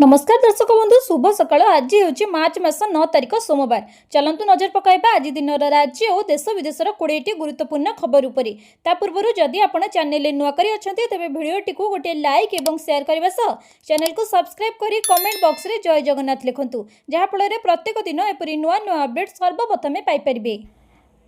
नमस्कार दर्शक बंधु शुभ सकाळ। आज हूँ मार्च मास 9 तारिख सोमवार। चलतु नजर पकाइबा आज दिन राज्य और देश विदेशर 20टी गुरुत्वपूर्ण खबर उपरि। ता पूर्व जदि आपण चैनल नुआ करी अछंती तेबे भिडियोटी को गोटे लाइक एवं शेयर करबा सह चैनल को सब्सक्राइब करी कमेंट बॉक्स रे जय जगन्नाथ लिखंतु, जहा फल प्रत्येक दिन एपरी नुआ नुआ अपडेट सर्वप्रथमे पाई परिबे।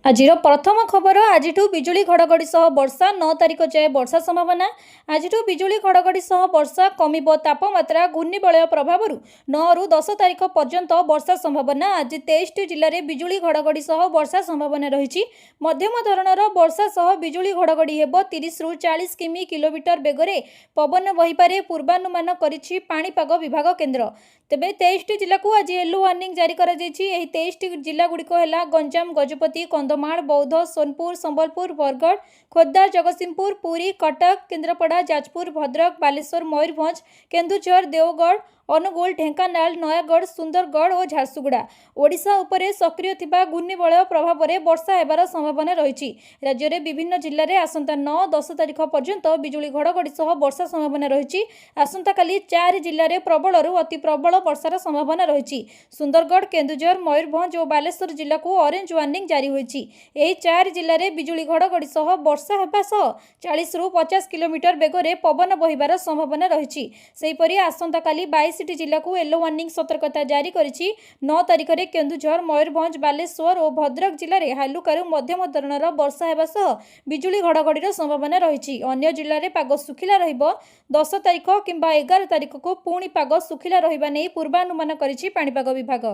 आज प्रथम खबर आज बिजुली घड़घड़ी सह वर्षा 9 तारिख जाए वर्षा संभावना। आज बिजुली घड़घड़ी सह वर्षा कमिब तापमात्रा घूर्णिबलय प्रभाव 9 रु 10 तारिख पर्यंत वर्षा संभावना। आज 23 जिले में बिजुली घड़घड़ी सह वर्षा संभावना रही। मध्यम धरणर वर्षा सह बिजुली घड़घड़ी हेब 30 रु 40 किमी किलोमीटर बेगरे पवन बहीपारे पूर्वानुमान करिछि पाणीपाग विभाग केन्द्र। तेबे 23 जिला को आज येलो वार्निंग जारी करा जायछि। एही 23 जिला गुड़िक है गंजाम, गजपति, कंधमाल, बौद्ध, सोनपुर, संबलपुर, बरगढ़, खोर्धा, जगतसिंहपुर, पुरी, कटक, केन्द्रापड़ा, जाजपुर, भद्रक, बालेश्वर, मयूरभंज, केन्दुझर, देवगढ़, अनुगुल, ढेंकानाल, नयागढ़, सुंदरगढ़ और झारसुगुड़ा। ओडिशा उपरे सक्रिय थिबा घूर्णिबलय प्रभाव में वर्षा हेबार संभावना रही। राज्य में विभिन्न जिले में आसंता 9-10 तारिख पर्यंत बिजुली घड़घड़ी सह वर्षा संभावना रही। आसंता काली 4 जिले में प्रबल अति प्रबल वर्षार संभावना रही। सुंदरगढ़, केन्दुझर, मयूरभंज और बालेश्वर जिला को ऑरेंज वार्निंग जारी होईछि। एही 4 जिले में बिजुली घड़घड़ी सह वर्षा हेबा सह 40 रु 50 किलोमीटर बेगरे पवन बहिबार संभावना रही। सेहीपरि आसंता काली 22 जिला को येलो वार्निंग सतर्कता जारी करिछि। 9 तारिख में केन्दुझर, मयूरभंज, बालेश्वर और भद्रक जिले में हालुकारू मध्यम धरणर वर्षा हेबा सह बिजुली घड़घड़ीर संभावना रही। अन्य जिले में पाग सुखिला रहिबो। 10 तारिख किंबा 11 तारिख को पुणी पाग सुखिला रहिबा नै पूर्वानुमान करिछि पाणीपाग विभाग।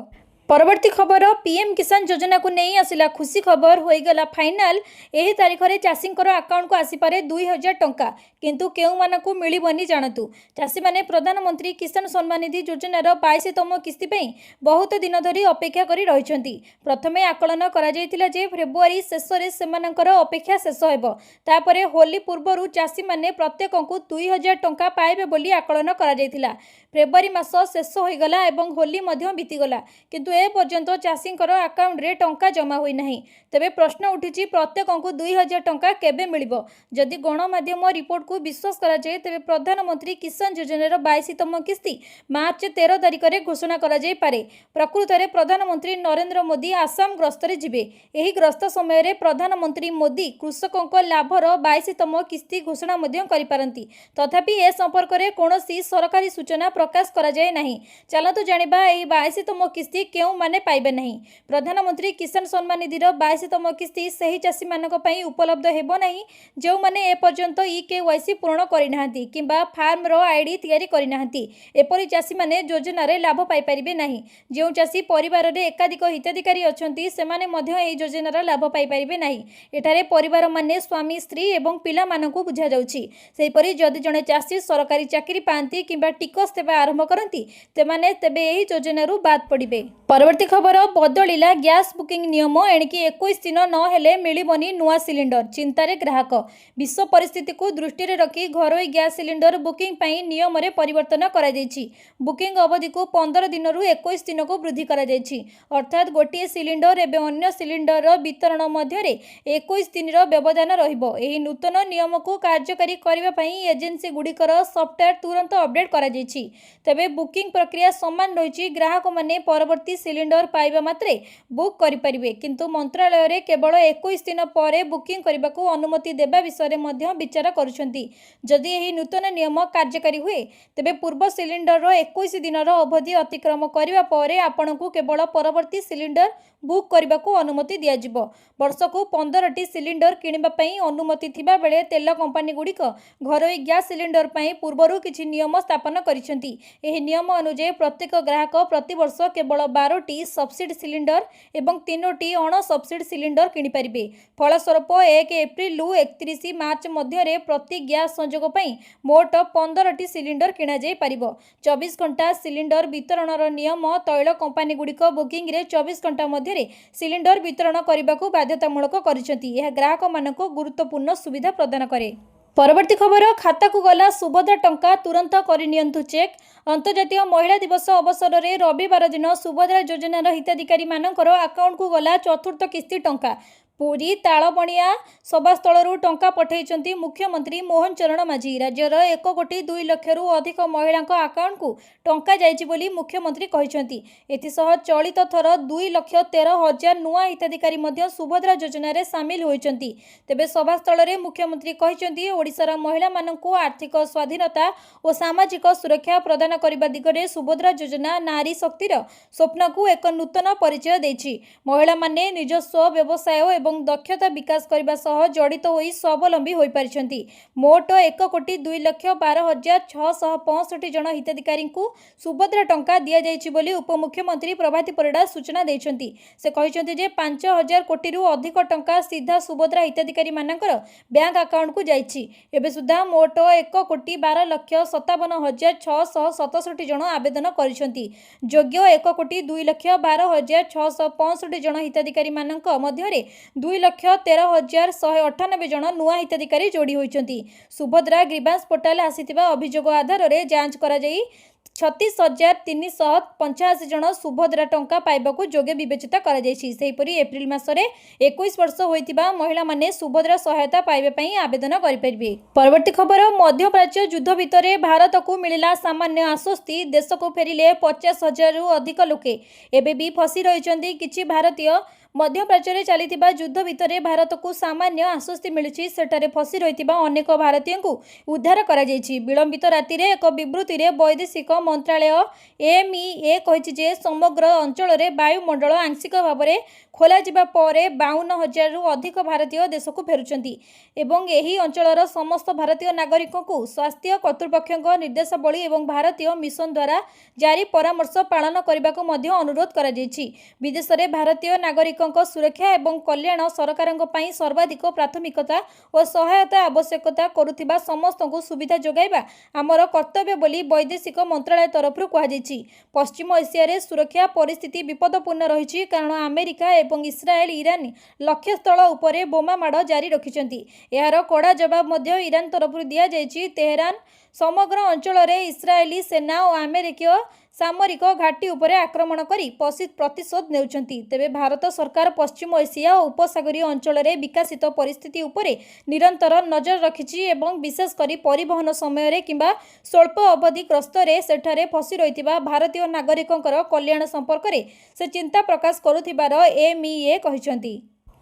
परवर्ती खबर पीएम किसान योजना को नहीं आसिला खुशी खबर होईगला फाइनाल। एही तारिख रे चाषींकर अकाउंट को आसीपारे 2000 टंका, किंतु केउ मानकु मिलिबनी जानतु। चाषी माने प्रधानमंत्री किसान सम्मान निधि योजनार 22तम किस्ती पई बहुत दिन धरी अपेक्षा करी रहिसंती। प्रथमे आकलन करा जायतिला जे फेब्रुआरी शेष रे सेमानकर अपेक्षा शेष हेबो। तापरे होली पूर्वरु चाषी माने प्रत्येकंकु 2000 टंका पाइबे बोली आकलन करा जायतिला। फेब्रुआरी मास शेष होईगला एवं होली मध्य बीतीगला, किंतु ए पर्यंत चाषींकर अकाउंट रे टंका जमा होई नाही। तेबे प्रश्न उठिछि प्रत्येकंकु 2000 टंका केबे मिलिबो। जदि गणमाध्यम रिपोर्ट को विश्वास करा जाय तेबे प्रधानमंत्री किसान योजनार 22तम किस्ती मार्च 13 तारिख रे घोषणा करा जाय पारे। प्रकृत रे प्रधानमंत्री नरेंद्र मोदी आसाम गस्त रे जिबे। एही गस्त समय रे प्रधानमंत्री मोदी कृषकंक लाभर 22तम किस्ती घोषणा मध्य करि पारंती। तथापि ए संपर्क रे कोनोसी सरकारी सूचना प्रकाश करा जाय नाही। चलतु जानिबा एही 22तम किस्ती केउ माने पाइबे नहीं। प्रधानमंत्री किसान सम्मान निधिर 22तम किस्ती सही चाषी मानक पई उपलब्ध हेबो नहीं जो माने ए पर्यंत ईकेवाईसी पूर्ण करि नाहंती किंबा फार्म रो आईडी तयारी करि नाहंती। एपरि चाषी माने योजना रे लाभ पाई परिबे नहीं। जो चाषी परिवार रे एकाधिक हिताधिकारी अछंती सेमाने मध्य ए योजना रा लाभ पाई परिबे नहीं। एठारे परिवार माने स्वामी, स्त्री एवं पिला मानकु बुझा जाउछि। सेहिपरि जदि जणे चाषी सरकारी चाकरी पांती किंबा टिकस देबा आरंभ करंती तेमाने तेबे एही योजना रु बाद पड़िबे। परवर्ती खबर बदलिला गैस बुकिंग नियम। एणिकी 21 दिन न हेले मिलिबनी नुआ सिलिंडर, चिंतारे ग्राहक। विश्व परिस्थिति को दृष्टि रे रखी घरोई गैस सिलिंडर बुकिंग पई नियम रे परिवर्तन करा जायछि। बुकिंग अवधि को 15 दिन रु 21 दिन को वृद्धि करा जायछि। अर्थात गोटे सिलिंडर एवं अन्य सिलिंडर वितरण मध्य रे 21 दिन रो व्यवधान रहिबो। एही नूतन नियम को कार्यकारी करिबा पई एजेंसी गुडीकर सॉफ्टवेयर तुरंत अपडेट करा जायछि। तबे बुकिंग प्रक्रिया समान रहिछि। ग्राहक माने परवर्ती सिलिंडर पाइबा मात्रे बुक करि परिबे, किंतु मंत्रालय रे केवल 21 दिन पर बुकिंग करबा को अनुमति देबा विषय मध्य विचार करुछंती। जदि एही नूतन नियम कार्यकारी हुए तेबे पूर्व सिलिंडर रो 21 दिन रो अवधि अतिक्रम करबा परे आपनकु केवल परवर्ती सिलिंडर बुक करबा को अनुमति दिया जिवो। वर्ष को 15टी सिलिंडर किनिबा पई अनुमति थिबा बेले तेल कंपनी गुडीक घरोई गैस सिलिंडर पई पूर्वरु किछि नियम स्थापन करिसेंती। एही नियम अनुसार प्रत्येक ग्राहक प्रति वर्ष केवल 12टी सब्सिडी सिलिंडर एवं 3टी अण सब्सिडी सिलिंडर किनि परिबे। फलस्वरूप 1 एप्रिल रु 31 मार्च मध्य रे प्रति गैस संयोग पई मोट 15टी सिलिंडर किना जाय परिबो। 24 घंटा सिलिंडर वितरणर नियम तैल कंपनी गुडीक बुकिंग रे 24 घंटा मध्य रे सिलिंडर वितरण करबा को बाध्यतामूलक करिसेंती। यह ग्राहक मानक गुरुत्वपूर्ण सुविधा प्रदान करे। परवर्ती खबर खाता को गला सुभद्रा टंका तुरंत करनियंतु चेक। अंतर्जातीय महिला दिवस अवसर में रविवार दिन सुभद्रा योजनार हिताधिकारी मानकर अकाउंट को गला चतुर्थ किस्ती टंका। ପୁରୀ ତାଳବଣିଆ ସଭାସ୍ଥଳରୁ ଟଙ୍କା ପଠାଇଛନ୍ତି ମୁଖ୍ୟମନ୍ତ୍ରୀ ମୋହନ ଚରଣ ମାଝୀ। ରାଜ୍ୟର 1,02,00,000ରୁ ଅଧିକ ମହିଳାଙ୍କ ଆକାଉଣ୍ଟକୁ ଟଙ୍କା ଯାଇଛି ବୋଲି ମୁଖ୍ୟମନ୍ତ୍ରୀ କହିଛନ୍ତି। ଏଥିସହ ଚଳିତ ଥର 2,13,000 ନୂଆ ହିତାଧିକାରୀ ମଧ୍ୟ ସୁଭଦ୍ରା ଯୋଜନାରେ ସାମିଲ ହୋଇଛନ୍ତି। ତେବେ ସଭାସ୍ଥଳରେ ମୁଖ୍ୟମନ୍ତ୍ରୀ କହିଛନ୍ତି, ଓଡ଼ିଶାର ମହିଳାମାନଙ୍କୁ ଆର୍ଥିକ ସ୍ୱାଧୀନତା ଓ ସାମାଜିକ ସୁରକ୍ଷା ପ୍ରଦାନ କରିବା ଦିଗରେ ସୁଭଦ୍ରା ଯୋଜନା ନାରୀ ଶକ୍ତିର ସ୍ୱପ୍ନକୁ ଏକ ନୂତନ ପରିଚୟ ଦେଇଛି। ମହିଳାମାନେ ନିଜସ୍ୱ ବ୍ୟବସାୟ ଏବଂ ଦକ୍ଷତା ବିକାଶ କରିବା ସହ ଜଡ଼ିତ ହୋଇ ସ୍ୱାବଲମ୍ବୀ ହୋଇପାରିଛନ୍ତି। ମୋଟ 1,02,12,665 ଜଣ ହିତାଧିକାରୀଙ୍କୁ ସୁଭଦ୍ରା ଟଙ୍କା ଦିଆଯାଇଛି ବୋଲି ଉପମୁଖ୍ୟମନ୍ତ୍ରୀ ପ୍ରଭାତୀ ପରିଡ଼ା ସୂଚନା ଦେଇଛନ୍ତି। ସେ କହିଛନ୍ତି ଯେ 5,000 କୋଟିରୁ ଅଧିକ ଟଙ୍କା ସିଧା ସୁଭଦ୍ରା ହିତାଧିକାରୀମାନଙ୍କର ବ୍ୟାଙ୍କ ଆକାଉଣ୍ଟକୁ ଯାଇଛି। ଏବେ ସୁଦ୍ଧା ମୋଟ 1,12,57,667 ଜଣ ଆବେଦନ କରିଛନ୍ତି। ଯୋଗ୍ୟ 1,02,12,665 ଜଣ ହିତାଧିକାରୀମାନଙ୍କ ମଧ୍ୟରେ 2,13,198 ଜଣ ନୂଆ ହିତାଧିକାରୀ ଯୋଡ଼ି ହୋଇଛନ୍ତି। ସୁଭଦ୍ରା ଗ୍ରିଭାନ୍ସ ପୋର୍ଟାଲ ଆସିଥିବା ଅଭିଯୋଗ ଆଧାରରେ ଯାଞ୍ଚ କରାଯାଇ 36,385 ଜଣ ସୁଭଦ୍ରା ଟଙ୍କା ପାଇବାକୁ ଯୋଗ୍ୟ ବିବେଚିତ କରାଯାଇଛି। ସେହିପରି ଏପ୍ରିଲ ମାସରେ 21 ବର୍ଷ ହୋଇଥିବା ମହିଳାମାନେ ସୁଭଦ୍ରା ସହାୟତା ପାଇବା ପାଇଁ ଆବେଦନ କରିପାରିବେ। ପରବର୍ତ୍ତୀ ଖବର, ମଧ୍ୟପ୍ରାଚ୍ୟ ଯୁଦ୍ଧ ଭିତରେ ଭାରତକୁ ମିଳିଲା ସାମାନ୍ୟ ଆଶ୍ୱସ୍ତି। ଦେଶକୁ ଫେରିଲେ 50,000ରୁ ଅଧିକ ଲୋକେ। ଏବେ ବି ଫସି ରହିଛନ୍ତି କିଛି ଭାରତୀୟ। ମଧ୍ୟପ୍ରାଚ୍ୟରେ ଚାଲିଥିବା ଯୁଦ୍ଧ ଭିତରେ ଭାରତକୁ ସାମାନ୍ୟ ଆଶ୍ୱସ୍ତି ମିଳିଛି। ସେଠାରେ ଫସି ରହିଥିବା ଅନେକ ଭାରତୀୟଙ୍କୁ ଉଦ୍ଧାର କରାଯାଇଛି। ବିଳମ୍ବିତ ରାତିରେ ଏକ ବିବୃତ୍ତିରେ ବୈଦେଶିକ ମନ୍ତ୍ରାଳୟ MIA କହିଛି ଯେ ସମଗ୍ର ଅଞ୍ଚଳରେ ବାୟୁମଣ୍ଡଳ ଆଂଶିକ ଭାବରେ ଖୋଲାଯିବା ପରେ 52,000ରୁ ଅଧିକ ଭାରତୀୟ ଦେଶକୁ ଫେରୁଛନ୍ତି ଏବଂ ଏହି ଅଞ୍ଚଳର ସମସ୍ତ ଭାରତୀୟ ନାଗରିକଙ୍କୁ ସ୍ୱାସ୍ଥ୍ୟ କର୍ତ୍ତୃପକ୍ଷଙ୍କ ନିର୍ଦ୍ଦେଶାବଳୀ ଏବଂ ଭାରତୀୟ ମିଶନ ଦ୍ୱାରା ଜାରି ପରାମର୍ଶ ପାଳନ କରିବାକୁ ମଧ୍ୟ ଅନୁରୋଧ କରାଯାଇଛି। ବିଦେଶରେ ଭାରତୀୟ ନାଗରିକଙ୍କ ସୁରକ୍ଷା ଏବଂ କଲ୍ୟାଣ ସରକାରଙ୍କ ପାଇଁ ସର୍ବାଧିକ ପ୍ରାଥମିକତା ଓ ସହାୟତା ଆବଶ୍ୟକତା କରୁଥିବା ସମସ୍ତଙ୍କୁ ସୁବିଧା ଯୋଗାଇବା ଆମର କର୍ତ୍ତବ୍ୟ ବୋଲି ବୈଦେଶିକ ମନ୍ତ୍ରାଳୟ ତରଫରୁ କୁହାଯାଇଛି। ପଶ୍ଚିମ ଏସିଆରେ ସୁରକ୍ଷା ପରିସ୍ଥିତି ବିପଦପୂର୍ଣ୍ଣ ରହିଛି କାରଣ ଆମେରିକା ଏବଂ ଇସ୍ରାଏଲ ଇରାନ ଲକ୍ଷ୍ୟସ୍ଥଳ ଉପରେ ବୋମା ମାଡ଼ ଜାରି ରଖିଛନ୍ତି। ଏହାର କଡ଼ା ଜବାବ ମଧ୍ୟ ଇରାନ ତରଫରୁ ଦିଆଯାଇଛି। ତେହେରାନ ସମଗ୍ର ଅଞ୍ଚଳରେ ଇସ୍ରାଏଲି ସେନା ଓ ଆମେରିକୀୟ ସାମରିକ ଘାଟି ଉପରେ ଆକ୍ରମଣ କରି ପ୍ରତିଶୋଧ ନେଉଛନ୍ତି। ତେବେ ଭାରତ ସରକାର ପଶ୍ଚିମ ଏସିଆ ଓ ଉପସାଗରୀୟ ଅଞ୍ଚଳରେ ବିକଶିତ ପରିସ୍ଥିତି ଉପରେ ନିରନ୍ତର ନଜର ରଖିଛି ଏବଂ ବିଶେଷ କରି ପରିବହନ ସମୟରେ କିମ୍ବା ସ୍ୱଳ୍ପ ଅବଧି ଗସ୍ତରେ ସେଠାରେ ଫସି ରହିଥିବା ଭାରତୀୟ ନାଗରିକଙ୍କର କଲ୍ୟାଣ ସମ୍ପର୍କରେ ସେ ଚିନ୍ତା ପ୍ରକାଶ କରୁଥିବାର MIA କହିଛନ୍ତି।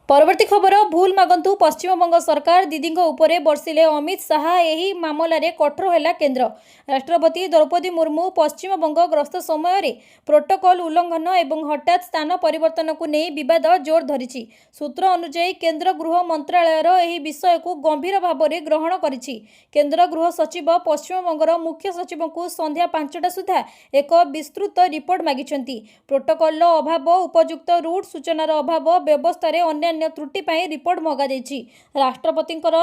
ପରବର୍ତ୍ତୀ ଖବର, ଭୁଲ ମାଗନ୍ତୁ ପଶ୍ଚିମବଙ୍ଗ ସରକାର ଦିଦିଙ୍କ ଉପରେ ବର୍ଷିଲେ ଅମିତ ଶାହା। ଏହି ମାମଲାରେ କଠୋର ହେଲା କେନ୍ଦ୍ର। ରାଷ୍ଟ୍ରପତି ଦ୍ରୌପଦୀ ମୁର୍ମୁ ପଶ୍ଚିମବଙ୍ଗ ଗସ୍ତ ସମୟରେ ପ୍ରୋଟୋକଲ ଉଲ୍ଲଂଘନ ଏବଂ ହଠାତ୍ ସ୍ଥାନ ପରିବର୍ତ୍ତନକୁ ନେଇ ବିବାଦ ଜୋର ଧରିଛି। ସୂତ୍ର ଅନୁଯାୟୀ କେନ୍ଦ୍ର ଗୃହ ମନ୍ତ୍ରାଳୟର ଏହି ବିଷୟକୁ ଗମ୍ଭୀର ଭାବରେ ଗ୍ରହଣ କରିଛି। କେନ୍ଦ୍ର ଗୃହ ସଚିବ ପଶ୍ଚିମବଙ୍ଗର ମୁଖ୍ୟ ସଚିବଙ୍କୁ ସନ୍ଧ୍ୟା 5ଟା ସୁଦ୍ଧା ଏକ ବିସ୍ତୃତ ରିପୋର୍ଟ ମାଗିଛନ୍ତି। ପ୍ରୋଟୋକଲର ଅଭାବ, ଉପଯୁକ୍ତ ରୁଟ୍ ସୂଚନାର ଅଭାବ, ବ୍ୟବସ୍ଥାରେ ଅନ୍ୟାନ୍ୟ ତ୍ରୁଟି ପାଇଁ ରିପୋର୍ଟ ମଗାଯାଇଛି। ରାଷ୍ଟ୍ରପତିଙ୍କର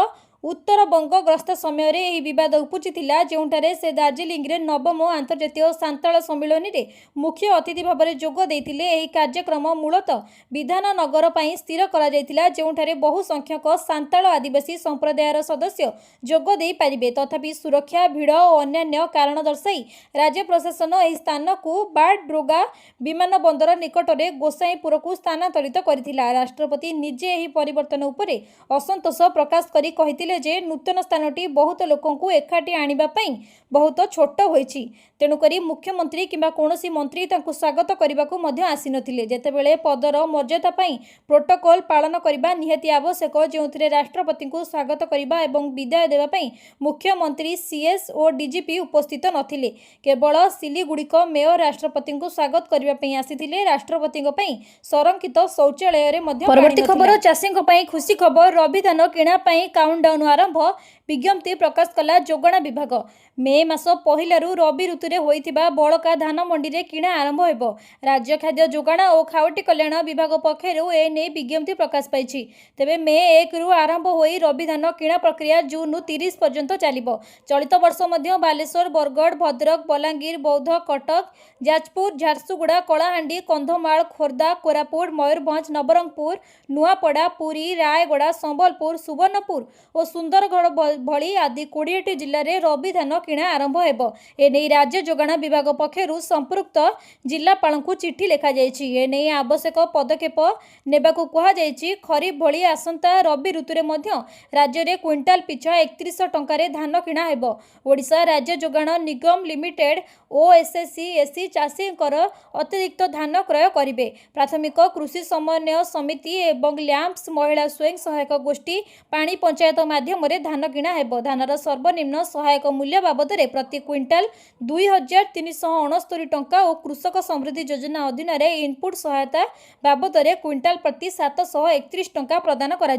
ଉତ୍ତରବଙ୍ଗ ଗସ୍ତ ସମୟରେ ଏହି ବିବାଦ ଉପୁଜିଥିଲା, ଯେଉଁଠାରେ ସେ ଦାର୍ଜିଲିଂରେ 9ମ ଆନ୍ତର୍ଜାତୀୟ ସାନ୍ତାଳ ସମ୍ମିଳନୀରେ ମୁଖ୍ୟ ଅତିଥି ଭାବରେ ଯୋଗ ଦେଇଥିଲେ। ଏହି କାର୍ଯ୍ୟକ୍ରମ ମୂଳତଃ ବିଧାନନଗର ପାଇଁ ସ୍ଥିର କରାଯାଇଥିଲା, ଯେଉଁଠାରେ ବହୁ ସଂଖ୍ୟକ ସାନ୍ତାଳ ଆଦିବାସୀ ସମ୍ପ୍ରଦାୟର ସଦସ୍ୟ ଯୋଗ ଦେଇପାରିବେ। ତଥାପି ସୁରକ୍ଷା, ଭିଡ଼ ଓ ଅନ୍ୟାନ୍ୟ କାରଣ ଦର୍ଶାଇ ରାଜ୍ୟ ପ୍ରଶାସନ ଏହି ସ୍ଥାନକୁ ବାଡ୍ଡୋଗ୍ରା ବିମାନବନ୍ଦର ନିକଟରେ ଗୋସାଇଁପୁରକୁ ସ୍ଥାନାନ୍ତରିତ କରିଥିଲା। ରାଷ୍ଟ୍ରପତି ନିଜେ ଏହି ପରିବର୍ତ୍ତନ ଉପରେ ଅସନ୍ତୋଷ ପ୍ରକାଶ କରି କହିଥିଲେ ଯେ ନୂତନ ସ୍ଥାନଟି ବହୁତ ଲୋକଙ୍କୁ ଏକାଠି ଆଣିବା ପାଇଁ ବହୁତ ଛୋଟ ହୋଇଛି। ତେଣୁକରି ମୁଖ୍ୟମନ୍ତ୍ରୀ କିମ୍ବା କୌଣସି ମନ୍ତ୍ରୀ ତାଙ୍କୁ ସ୍ୱାଗତ କରିବାକୁ ମଧ୍ୟ ଆସିନଥିଲେ। ଯେତେବେଳେ ପଦର ମର୍ଯ୍ୟାଦା ପାଇଁ ପ୍ରୋଟୋକଲ ପାଳନ କରିବା ନିହାତି ଆବଶ୍ୟକ, ଯେଉଁଥିରେ ରାଷ୍ଟ୍ରପତିଙ୍କୁ ସ୍ୱାଗତ କରିବା ଏବଂ ବିଦାୟ ଦେବା ପାଇଁ ମୁଖ୍ୟମନ୍ତ୍ରୀ, CS ଓ DGP ଉପସ୍ଥିତ ନଥିଲେ। କେବଳ ସିଲିଗୁଡ଼ିକ ମେୟର ରାଷ୍ଟ୍ରପତିଙ୍କୁ ସ୍ୱାଗତ କରିବା ପାଇଁ ଆସିଥିଲେ। ରାଷ୍ଟ୍ରପତିଙ୍କ ପାଇଁ ସଂରକ୍ଷିତ ଶୌଚାଳୟରେ ମଧ୍ୟ ପରବର୍ତ୍ତୀ ଖବର, ଚାଷୀଙ୍କ ପାଇଁ ଖୁସି ଖବର। ରବି ଧାନ କିଣା ପାଇଁ କାଉଣ୍ଟଡାଉନ୍ ଆରମ୍ଭ। ବିଜ୍ଞପ୍ତି ପ୍ରକାଶ କଲା ଯୋଗାଣ ବିଭାଗ। ମେ ମାସ ପହିଲାରୁ ରବି ଋତୁରେ ହୋଇଥିବା ବଳକା ଧାନ ମଣ୍ଡିରେ କିଣା ଆରମ୍ଭ ହେବ। ରାଜ୍ୟ ଖାଦ୍ୟ ଯୋଗାଣ ଓ ଖାଉଟି କଲ୍ୟାଣ ବିଭାଗ ପକ୍ଷରୁ ଏନେଇ ବିଜ୍ଞପ୍ତି ପ୍ରକାଶ ପାଇଛି। ତେବେ ମେ 1ରୁ ଆରମ୍ଭ ହୋଇ ରବି ଧାନ କିଣା ପ୍ରକ୍ରିୟା ଜୁନ 30 ପର୍ଯ୍ୟନ୍ତ ଚାଲିବ। ଚଳିତ ବର୍ଷ ମଧ୍ୟ ବାଲେଶ୍ୱର, ବରଗଡ଼, ଭଦ୍ରକ, ବଲାଙ୍ଗୀର, ବୌଦ୍ଧ, କଟକ, ଯାଜପୁର, ଝାରସୁଗୁଡ଼ା, କଳାହାଣ୍ଡି, କନ୍ଧମାଳ, ଖୋର୍ଦ୍ଧା, କୋରାପୁଟ, ମୟୂରଭଞ୍ଜ, ନବରଙ୍ଗପୁର, ନୂଆପଡ଼ା, ପୁରୀ, ରାୟଗଡ଼ା, ସମ୍ବଲପୁର, ସୁବର୍ଣ୍ଣପୁର ଓ ସୁନ୍ଦରଗଡ଼ भली आदि 20टी जिले में रबी धान किणा आरंभ हेबो। एने राज्य जोगाण विभाग पक्षरु संपृक्त जिलापाल को चिठी लिखा जायछि। एने आवश्यक पदक्षेप नेबाकू कुहा जायछि। खरीफ भली आसंता रबी ऋतु मध्य राज्य में क्विंटाल पिछा 3100 टंकार धान किणा हेबो। ओडिशा राज्य जोगाण निगम लिमिटेड ओएसएससी चाषींकर अतिरिक्त धान क्रय करिवे। प्राथमिक कृषि समन्वय समिति एवं लैंप्स महिला स्वयं सहायक गोष्ठी पानी पंचायत माध्यम धान किणा हेबो। धानर सर्वनिम्न सहायक मूल्य बाबद प्रति क्विंटाल 2369 टंका और कृषक समृद्धि योजना अधीन इनपुट सहायता बाबद क्विंटाल प्रति 731 टंका प्रदान करा।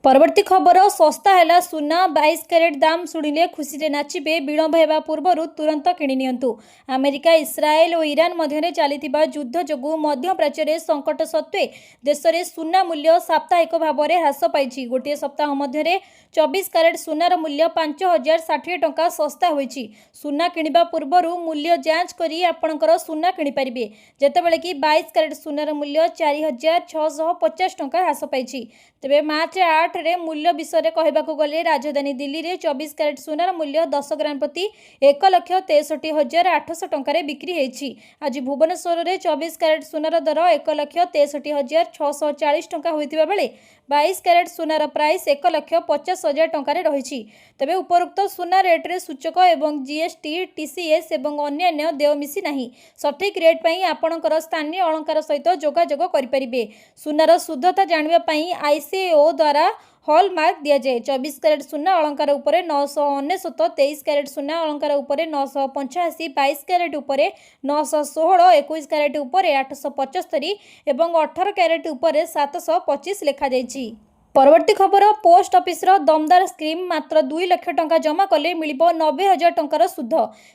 परवर्ती खबर सस्ता है सुना 22 कैरेट दाम शुणिले खुशी रे नाचिबे विलंब होगा पूर्व तुरंत किणी नियंतु। अमेरिका इस्राएल और ईरान मध्य चली युद्ध जो मध्य प्राच्य में संकट सत्वे देश में सुना मूल्य साप्ताहिक भाव में ह्रास पाई। गोटे सप्ताह मध्य 24 कैरेट सुनार मूल्य 5060 टंका सस्ता होईछि। सुना किणवा पूर्व मूल्य जांच करी आपणकर सुना किणी पारिबे। जेतेबेले कि 22 कैरेट सुनार मूल्य 4650 टंका ह्रास पाई। तेबे मार्च 8 रे मूल्य विषय में कहबाकू गले राजधानी दिल्ली रे 24 कैरेट सुनार मूल्य 10 ग्राम प्रति 1,63,800 टंकार बिक्री होईछि। आज भुवनेश्वर रे 24 कैरेट सुनार दर 1,63,640 टंका होइतिबा बेले 22 कैरेट सुनार प्राइस 1,50,000 टंकार रही। तेबे उपरोक्त सुना रेट रे सूचक एवं जीएसटी टीसीएस एवं अन्य देय मिसी नाही। सठिक रेट पई आपणकर स्थानीय अलंकार सहित जोगाजोग करिपारिबे। सुनार शुद्धता जानिबा पई आईसीएओ द्वारा हॉलमार्क दिया जाए। 24 कैरेट सुना अलंकार उपरे 999, 23 कैरेट सुना अलंकार उपरे 985, 22 कैरेट उपरे 916, 21 कैरेट उपरे 875 एवं 18 कैरेट उपरे 725 लेखा जायछि। परवर्ती खबर पोस्ट ऑफिस रो दमदार स्कीम मात्र 2 लाख टंका जमा कले मिलिबो 90,000 टंकार सुध।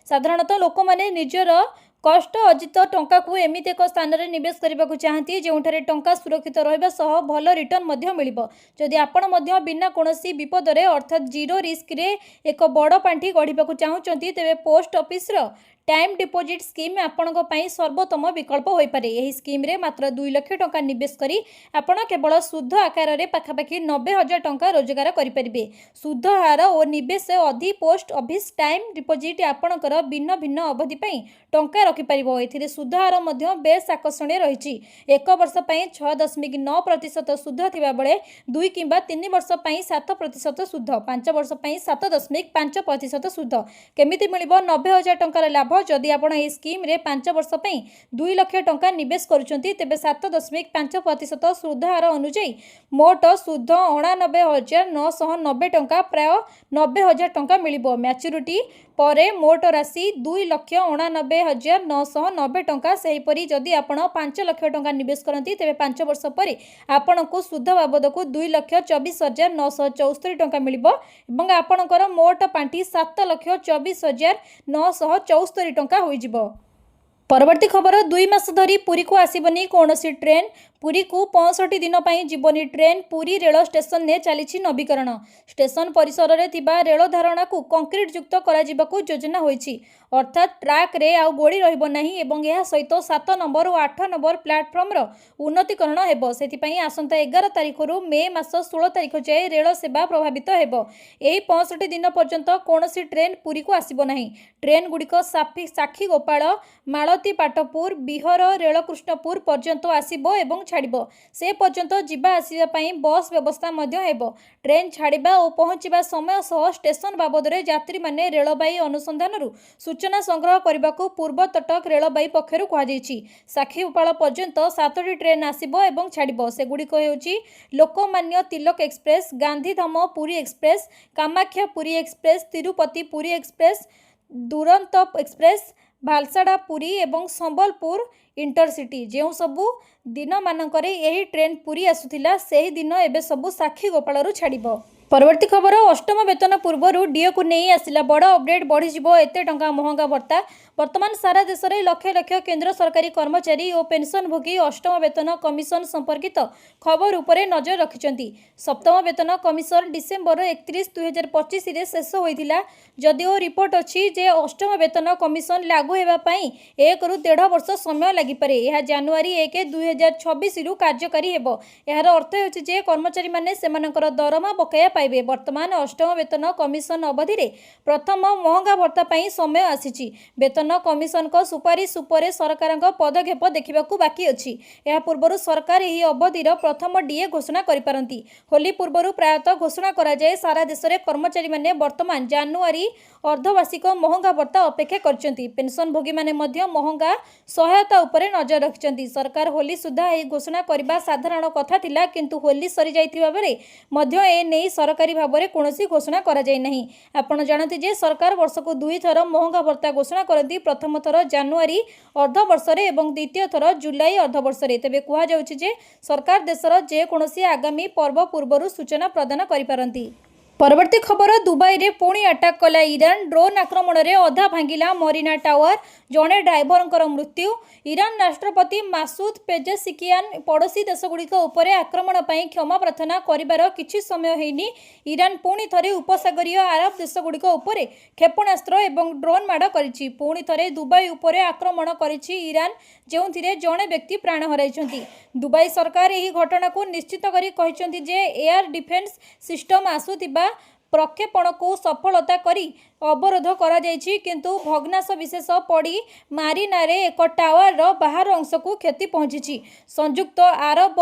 साधारणतः लोक माने निजर कष्ट अर्जित टंका को एमिति एक स्थान में निवेश करने को चाहती जोठारे टंका सुरक्षित रहिबा सह भल रिटर्न मध्य मिलिबो। जदि आपण मध्य बिना कोनोसी विपद रे अर्थात जीरो रिस्क रे एक बड़ पांठी गढ़िबा को चाहुचंती तेबे पोस्ट ऑफिस रो टाइम डिपोजिट स्कीम आपणक पई सर्वोत्तम विकल्प होई पारे। एही स्कीम रे मात्र 2 लाख टंका निवेश करी आपण केवल सुध आकार रे पाखापाखि 90,000 टंका रोजगार करि परिबे। सुध हार और निवेश अधि पोस्ट ऑफिस टाइम डिपोजिट आपणकर भिन्न भिन्न अवधि पई टंका रखि परिबो। एथिरे सुध हार मध्य बेस आकर्षणीय रहिछि। 1 वर्ष पई 6.9% सुध थिबा बेले 2 किंबा 3 वर्ष पई 7% सुध, 5 वर्ष पई 7.5% सुध। केमिति मिलिबो 90,000 टंका लाभ? जदि आपण ए स्कीम रे 5 वर्ष पई 2 लाख टंका निवेश करूछंती तेबे 7.5% सुध हार अनुसार मोट सुध 89,990 टंका प्राय 90,000 टंका मिलिबो। मैच्योरिटी परे मोट राशि 2,89,990 टंका। सेहीपरि जदि आपण 5 लाख टंका निवेश करंती तेबे 5 वर्ष परे आपण को सुध बाबद को 2,24,974 टंका मिलिबो एवं आपणकर मोट पांठी 7,24,974 टंका होई जिवो। परवर्ती खबर 2 मास धरी पुरी को आसीबनी कोनोसी ट्रेन। पुरी को 65 दिन पर जीवनी ट्रेन। पुरी रेल स्टेशन ने चली नवीकरण। स्टेशन परिसर में थिबा रेल धारणा को कंक्रीट युक्त करा जिबाकू योजना होईछि। अर्थात ट्रैक रे आउ गोड़ी रहिबो नाही एवं यह सहित 7 नंबर और 8 नंबर प्लाटफॉर्म रो उन्नतीकरण हेबो। सेति पई आसंता 11 तारिख रु मे मास 16 तारिख जाए रेल सेवा प्रभावित हेबो। एही 65 दिन पर्यंत कोनोसी ट्रेन पुरी को आसीबो नाही। ट्रेन गुड़िक साखी गोपाल मालती पाटपुर बिहर रेलकृष्णपुर पर्यंत आसीबो एवं छाड़िबो। से पर्यंत जिबा आसीबा पई बस व्यवस्था मध्य हेबो। ट्रेन छाड़िबा और पहुंचीबा समय सह स्टेशन बाबद रे यात्री माने रेलबाई अनुसंधान सूचना संग्रह करने को पूर्व तटक रेलबाई पक्षर कहुछि। साखीगोपाल पर्यंत 7टी ट्रेन आसीबो एवं छाड़िबो। से गुड़िक हेउछि Lokmanya Tilak express, Gandhidham Puri express, Kamakhya Puri express, Tirupati Puri express, Duronto express, Valsad Puri एवं संबलपुर इंटरसिटी। जो सबू दिन मानकरे यही ट्रेन पुरी आसुथिला सेही दिन एबे सबू साखीगोपाल छाड़िबो। परवर्ती खबर अष्टम वेतन पूर्व डीओ को नहीं आसला बड़ अपडेट बढ़ी एते टंका महंगा भत्ता। वर्तमान सारा देश में लक्ष लक्ष केंद्र सरकारी कर्मचारी और पेंशन भोगी अष्टम वेतन कमिशन संपर्कित खबर उपरे नजर रखिंट। सप्तम वेतन कमिशन डिसेम्बर 31, 2025 रे शेष होइथिला। जदिओ रिपोर्ट अच्छी जे अष्टम वेतन कमिशन लागू होगापाई 1 ରୁ 1.5 वर्ष समय लगिपारे। यह जनवरी 1, 2026 रु कार्यकारी हेबो। यार अर्थ होछि जे कर्मचारी माने सेमानकर दरमा बकाया पाइबे। वर्तमान अष्टम वेतन कमिशन अवधि रे प्रथम महंगा भत्ता पाई समय आसीछि। वेतन कमिशन को सुपारिश उपरे सरकार पदक्षेप देखा बाकी अछि। यह पूर्व सरकार यह अवधिर प्रथम डीए घोषणा करिपारंती। होली पूर्व प्रायतः घोषणा करा जाए। सारा देश में कर्मचारी माने वर्तमान जानुआरी अर्धवार्षिक महंगा भत्ता अपेक्षा करछंती। पेंशन भोगी माने मध्य महंगा सहायता उपरे नजर रखिछंती। सरकार होली सुधा यह घोषणा करबा साधारण कथा थिला, किंतु होली सरी जाइथिबा बेले मध्य ए नै सरकारी भाबरे कोनोसी घोषणा करा जाय नहीं। आपण जानते जे सरकार वर्षको 2 थर महंगा भत्ता घोषणा करती। प्रथम थर जानुआरी अर्ध वर्षरे एवं द्वितीय थर जुलाई अर्ध वर्षरे। तेबे कुहा जाउछि जे सरकार देशर जे कोनोसी आगामी पर्व पूर्वरु सूचना प्रदान करिपारंती। परवर्ती खबर, दुबई रे पुणी अटैक कला ईरान। ड्रोन आक्रमण रे अधा भांगिला मरीना टावर, जड़े ड्राइवर मृत्यु। ईरान राष्ट्रपति मासूद पेजेशिकियान पड़ोशी देशगुड़िक उपरे आक्रमण पर क्षमा प्रार्थना करिबार किछि समय हेनी ईरान पुणी थरे उपसागरीय आरब देशगुड़िक उपरे क्षेपणास्त्र एवं ड्रोन माड़ करिछि। पुणी थरे दुबई उपरे आक्रमण करिछि ईरान, जेउथिरे जड़े व्यक्ति प्राण हराइछन्ति। दुबई सरकार एही घटना को निश्चित करी कहिछन्ति जे एयर डिफेन्स सिस्टम आसुतिबा प्रक्षेपण को सफलता करी अवरोध करा जायछि, किंतु भग्नाश विशेष पड़ी मारिनारे एक टावर रो बाहर अंश को क्षति पहुंची। संयुक्त आरब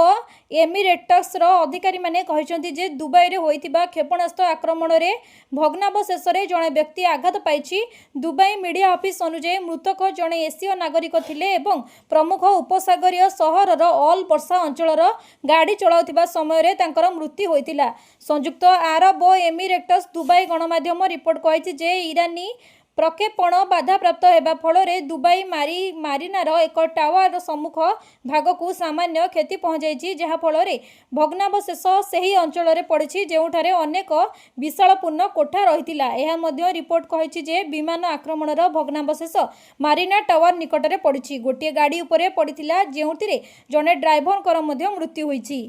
एमिरेट्स रो अधिकारी माने कहिसंति जे दुबई रे होइतिबा क्षेपणास्त्र आक्रमण रे भग्नावशेष रे जणे व्यक्ति आघात पाइछि। दुबई मीडिया ऑफिस अनुसार मृतक जणे एशिया नागरिक थिले एवं प्रमुख उपसागरीय सहर रो ऑल वर्षा अंचल रो गाड़ी चलाउतिबा समय रे तांकर मृत्यु होइतिला। संयुक्त आरब एमिरेट्स दुबई गणमाध्यम रिपोर्ट कहिछि जे ईरानी प्रक्षेपण बाधाप्राप्त हेबा फल दुबई मारिनार एक टावर सम्मुख भाग को सामान्य क्षति पहुंचाई, जहा फल भग्नावशेष सही अंचल रे पड़ी जेउठारे अनेक विशालपूर्ण कोठा रहितिला। एहा मध्य रिपोर्ट कहिछि जे विमान आक्रमणर भग्नावशेष मारिना टावर निकट में पड़ी। गोटे गाड़ी उपरे पड़िथिला, जेउथिरे जने ड्राइवरकर मध्य मृत्यु होइछि।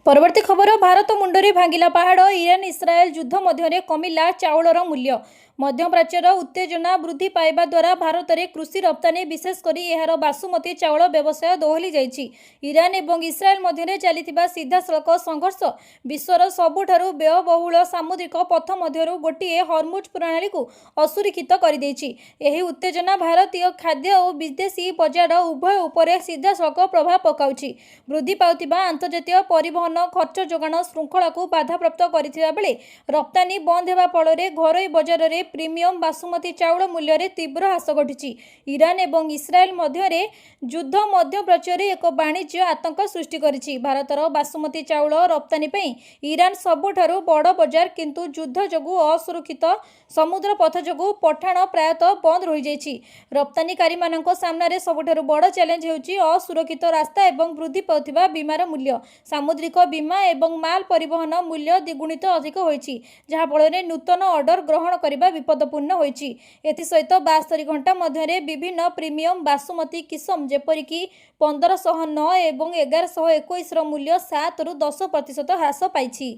परवर्ती खबर, भारत मुंडरे भांगिला पहाड़। ईरान इस्राएल युद्ध मध्य कमिला चाउलर मूल्य। मध्यप्राच्यर उत्तेजना वृद्धि पाइबा द्वारा भारत में कृषि रप्तानी विशेषकर यार बासुमती चाउल व्यवसाय दोहली जाइछि। ईरान एवं इस्राएल मध्य चलिथिबा सीधासलख संघर्ष विश्वर सबुठारु व्ययबहुल सामुद्रिक पथ मध्यरु गोटिए हर्मुज प्रणाली को असुरक्षित कर देछि। एही उत्तेजना भारतीय खाद्य और विदेशी बजार उभय उपरे सीधासलख प्रभाव पकाउछि। वृद्धि पाउथिबा अंतर्जातीय परिवहन खर्च जोगाण श्रृंखला को बाधाप्राप्त करथिबा बेले रप्तानी बंद हेबा फଳରେ घरोई बजार रे प्रीमियम बासुमती चाउल मूल्य रे तीव्र ह्रास घटी। ईरान एवं इस्राएल मध्य युद्ध मध्यप्राच्यर एक वाणिज्य आतंक सृष्टि करिछि। भारतर बासुमती चाउल रप्तानी पई ईरान सबुठारु बड़ बजार, किंतु युद्ध जोगु असुरक्षित समुद्र पथ जोगु पठाण प्रायतः बंद रही जाइछि। रप्तानीकारी मानक सामने सबुठारु बड़ चैलेंज हेउछि असुरक्षित रास्ता एवं वृद्धि पाउथिबा बीमार मूल्य। सामुद्रिक बीमा एवं माल परिवहन मूल्य द्विगुणित अधिक होइछि, जहा फଳରେ नूतन ऑर्डर ग्रहण करबा विपदपूर्ण होइछि। एथि सहित 72 घंटा मध्य विभिन्न प्रीमियम बासुमती किस्म जेपरिक 1509 एवं 1121 मूल्य 7 रु 10% ह्रास पाइछि।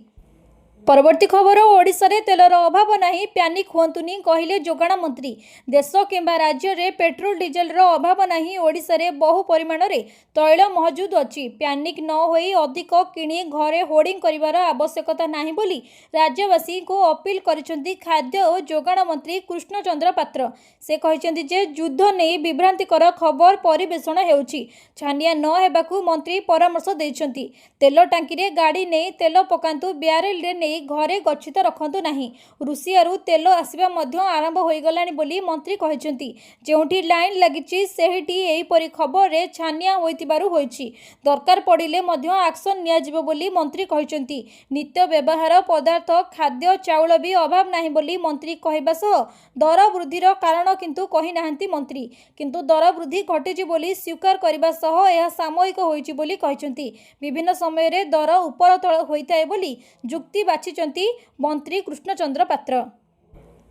परवर्ती खबर, ओडिशा रे तेलर अभाव नहीं, पैनिक हुअंतुनी कहिले जोगाण मंत्री। देश किंबा राज्य रे पेट्रोल डीजेल रो अभाव नहीं, ओडिशा रे बहु परिमाण रे तैल मौजूद अछि। पैनिक न होई अधिक किणी घरे होर्डिंग करिवार आवश्यकता नाही बोली राज्यवासी को अपील करिसेंती खाद्य और जोगाण मंत्री कृष्ण चंद्र पात्र। से कहिसेंती जे युद्ध नै विभ्रांतिकर खबर परिवेषण हेउछि, छानिया न हेबाकू मंत्री परामर्श दैछंती। तेल टांकी रे गाड़ी नै तेल पकांतु, ब्यारेल रे नै घरे गच्छित रखंतु नाही। रूसियारू तेल आसिबा मध्य आरंभ होई गलानी बोली मंत्री कहिसेंती। जेउठी लाइन लागिछि सेहिटी एही परि खबर रे छानिया होइतिबारु होइछि। दरकार पड़िले मध्य एक्शन निया जिवो बोली मंत्री कहिसेंती। नित्य व्यवहार पदार्थ खाद्य चाउल भी अभाव नाही बोली मंत्री कहबा सह दर वृद्धिर कारण किंतु कहि नाहंती मंत्री। किंतु दर वृद्धि घटिछि बोली स्वीकार करबा सह यह सामयिक होइछि बोली कहिसेंती। विभिन्न समय रे दर उपर तळ होइताय बोली जुक्ति बाछिचंती मंत्री कृष्णचंद्र पात्र।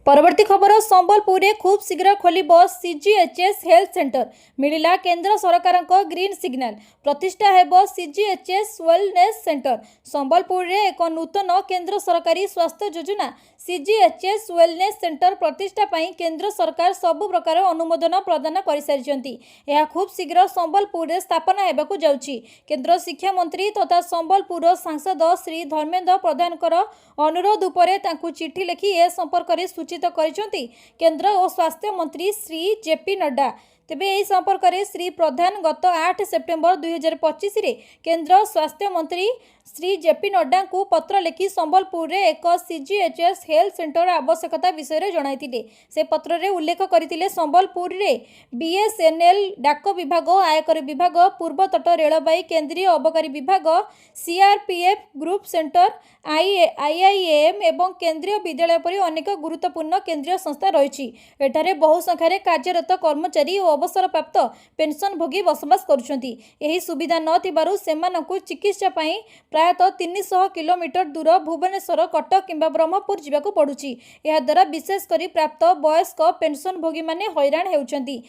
परवर्ती खबर संबलपुर में खूब शीघ्र खोलिब सीजीएचएस हेल्थ सेंटर मिलिला केंद्र सरकार ग्रीन सिग्नल प्रतिष्ठा हेब सीजीएचएस वेलनेस सेंटर संबलपुर में एक नूतन केंद्र सरकारी स्वास्थ्य योजना सीजीएचएस वेलनेस सेंटर प्रतिष्ठा पाई केंद्र सरकार सबु प्रकार अनुमोदन प्रदान कर सारी खूब शीघ्र संबलपुर में स्थापना होगा जाउछि। केंद्र शिक्षा मंत्री तथा संबलपुर सांसद श्री धर्मेंद्र प्रधान अनुरोध उपरे तांकु चिठी लिखि ए संपर्क में सूचित करिसेंति केंद्र और स्वास्थ्य मंत्री श्री जेपी नड्डा। तेबे यह संपर्क में श्री प्रधान गत 8 सेप्टेम्बर 2025 रे केंद्र स्वास्थ्य मंत्री श्री जेपी नड्डा को पत्र लिखि संबलपुर रे एक सीजीएचएस हेल्थ सेंटर आवश्यकता विषय जणाइतिले। से पत्र रे उल्लेख करथिले संबलपुर रे बीएसएनएल डाक विभाग, आयकर विभाग, पूर्व तट रेलबाई, केंद्रीय अबकारी विभाग, सीआरपीएफ ग्रुप सेंटर, आईआईएम एवं केंद्रीय विद्यालय परि अनेक गुरुत्वपूर्ण केंद्रीय संस्था रही। एठारे बहु संख्यार कार्यरत कर्मचारी और अवसरप्राप्त पेंशनभोगी बसवास करुछंती। एही सुविधा नथिबारु सेमानकु चिकित्सा पई प्रायतः 300 किलोमीटर दूर भुवनेश्वर, कटक किंबा ब्रह्मपुर जावाक पड़ुछि। एहा द्वारा विशेषकर प्राप्त वयस्क पेंशनभोगी माने हैरान हेउछंती।